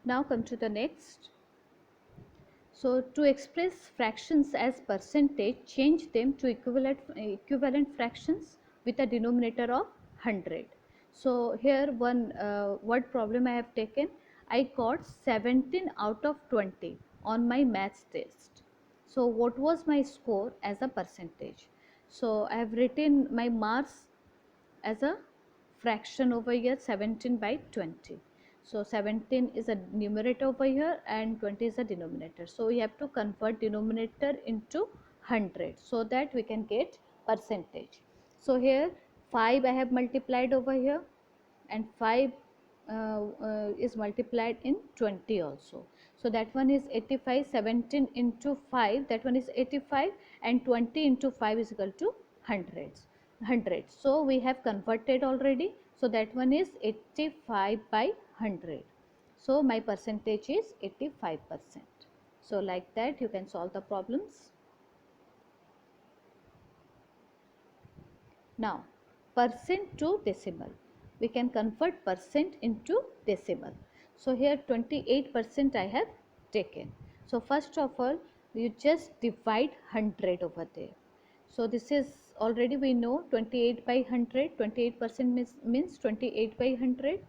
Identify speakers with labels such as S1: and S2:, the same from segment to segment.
S1: Now come to the next. So to express fractions as percentage, change them to equivalent fractions with a denominator of 100. So here one word problem I have taken. I got 17 out of 20 on my maths test. So what was my score as a percentage? So I have written my marks as a fraction over here, 17 by 20. So 17 is a numerator over here and 20 is a denominator. So we have to convert denominator into 100 so that we can get percentage. So here 5 I have multiplied over here, and 5 is multiplied in 20 also. So that one is 85. 17 into 5, that one is 85, and 20 into 5 is equal to 100. So we have converted already. So that one is 85 by 100. So my percentage is 85%. So like that you can solve the problems. Now percent to decimal, we can convert percent into decimal. So here 28% I have taken. So first of all you just divide 100 over there. So this is already we know 28 by 100, 28% means 28 by 100,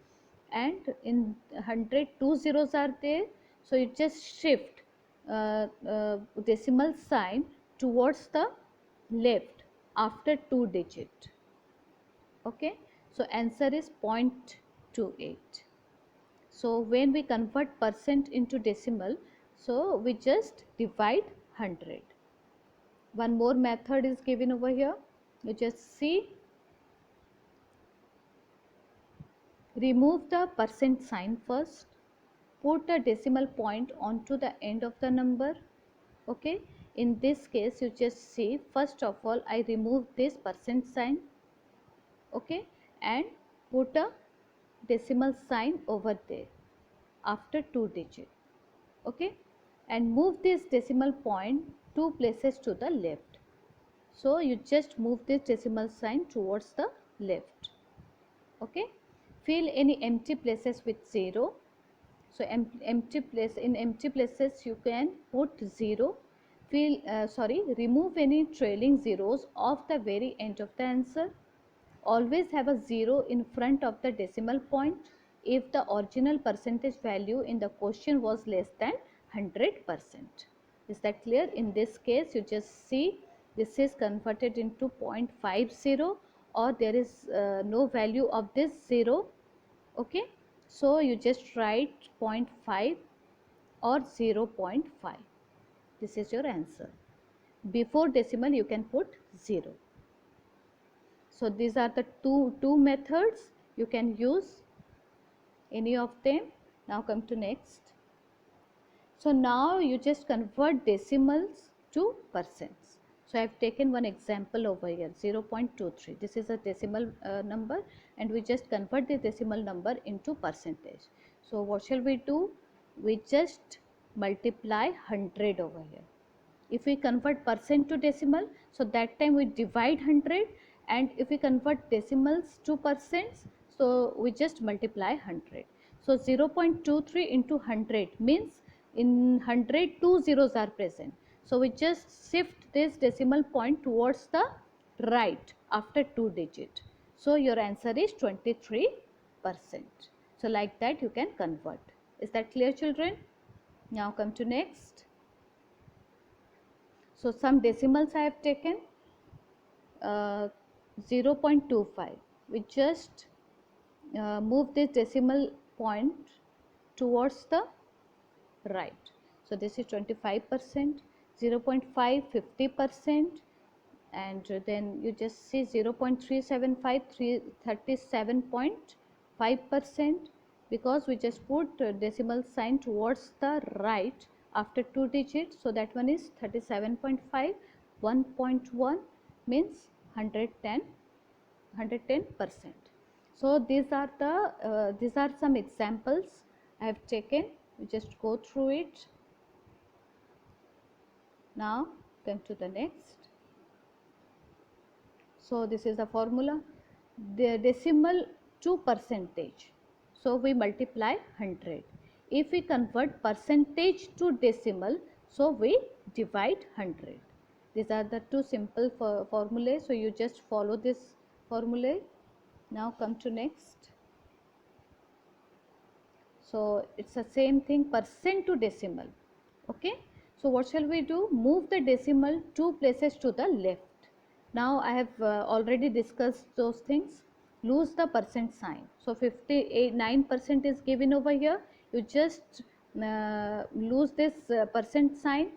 S1: and in 100 two zeros are there. So you just shift decimal sign towards the left after 2 digit. Okay, so answer is 0.28. So when we convert percent into decimal, so we just divide 100. One more method is given over here. You just see, remove the percent sign first, put a decimal point onto the end of the number. Okay, in this case you just see, first of all I remove this percent sign, okay, and put a decimal sign over there after 2 digit, okay, and move this decimal point 2 places to the left. So you just move this decimal sign towards the left, okay. Fill any empty places with 0. So empty place, in empty places you can put 0. Remove any trailing zeros of the very end of the answer. Always have a 0 in front of the decimal point if the original percentage value in the question was less than 100%. Is that clear? In this case you just see this is converted into 0.50, or there is no value of this 0, okay. So you just write 0.5 or 0.5. This is your answer. Before decimal you can put 0. So these are the two methods. You can use any of them. Now come to next. So now you just convert decimals to percents. So I have taken one example over here, 0.23. This is a decimal number, and we just convert the decimal number into percentage. So what shall we do? We just multiply 100 over here. If we convert percent to decimal, so that time we divide 100, and if we convert decimals to percents, so we just multiply 100. So 0.23 into 100 means in 100 two zeros are present. So we just shift this decimal point towards the right after 2 digit. So your answer is 23%. So like that you can convert. Is that clear, children? Now come to next. So some decimals I have taken, 0.25. We just move this decimal point towards the right. So this is 25%, 0.5 50%, and then you just see 0.375 37.5%, because we just put decimal sign towards the right after 2 digits. So that one is 37.5. 1.1 means 110%. So these are some examples I have taken. You just go through it. Now come to the next. So this is the formula, the decimal to percentage. So we multiply 100. If we convert percentage to decimal, so we divide 100. These are the two simple formulae. So you just follow this formulae. Now come to next. So it's the same thing, percent to decimal. Okay. So what shall we do? Move the decimal 2 places to the left. Now I have already discussed those things. Lose the percent sign. So 59% is given over here. You just lose this percent sign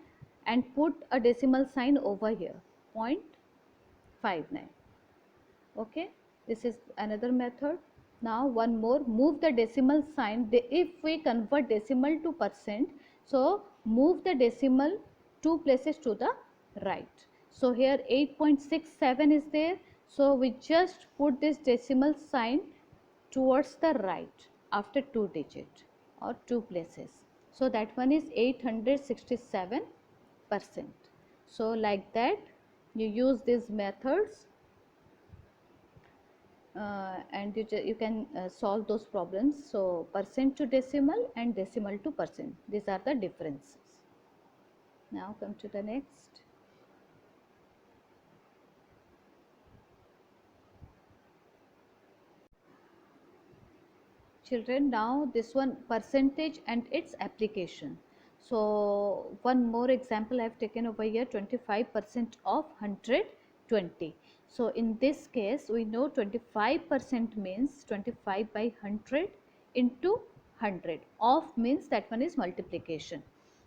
S1: and put a decimal sign over here, 0.59. Okay, this is another method. Now one more, move the decimal sign. If we convert decimal to percent, so move the decimal 2 places to the right. So here 8.67 is there, so we just put this decimal sign towards the right after 2 digit or 2 places. So that one is 867%. So like that you use these methods and you can solve those problems. So percent to decimal and decimal to percent, these are the differences. Now come to the next. Children, now this one, percentage and its application. So one more example I have taken over here, 25% of 120. So in this case we know 25% means 25 by 100 into 100. Of means that one is multiplication.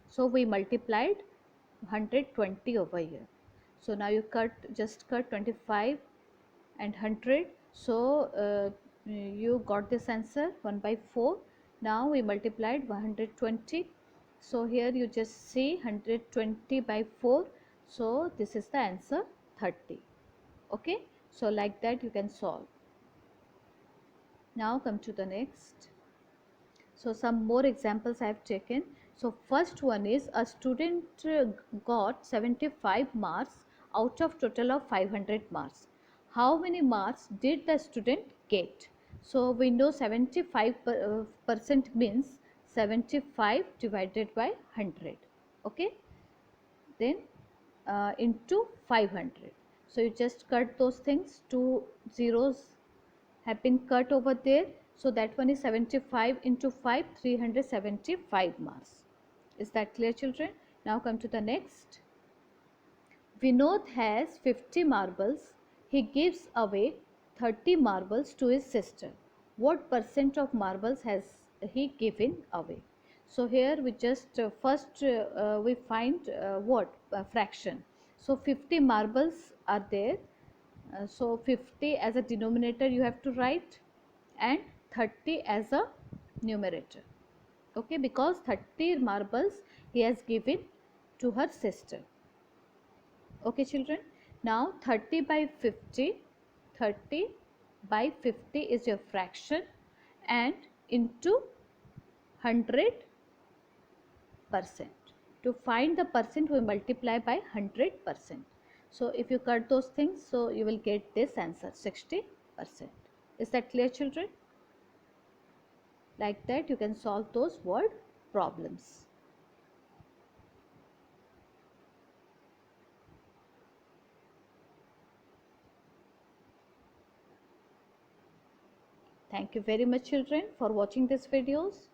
S1: So we multiplied 120 over here. So now you just cut 25 and 100. So you got this answer 1 by 4. Now we multiplied 120. So here you just see 120 by 4. So this is the answer 30. Okay. So like that you can solve. Now come to the next. So some more examples I have taken. So first one is, a student got 75 marks out of total of 500 marks. How many marks did the student get? So we know 75% means 75 divided by 100. Okay. Then into 500. So you just cut those things, 2 zeros have been cut over there. So that one is 75 into 5, 375 marks. Is that clear, children? Now come to the next. Vinod has 50 marbles. He gives away 30 marbles to his sister. What percent of marbles has he given away? So here we just first we find what fraction. So 50 marbles are there. So 50 as a denominator you have to write and 30 as a numerator. Okay, because 30 marbles he has given to her sister. Okay, children. Now 30 by 50, 30 by 50 is your fraction and into 100%. To find the percent we multiply by 100%. So if you cut those things, so you will get this answer 60%. Is that clear, children? Like that you can solve those word problems. Thank you very much, children, for watching these videos.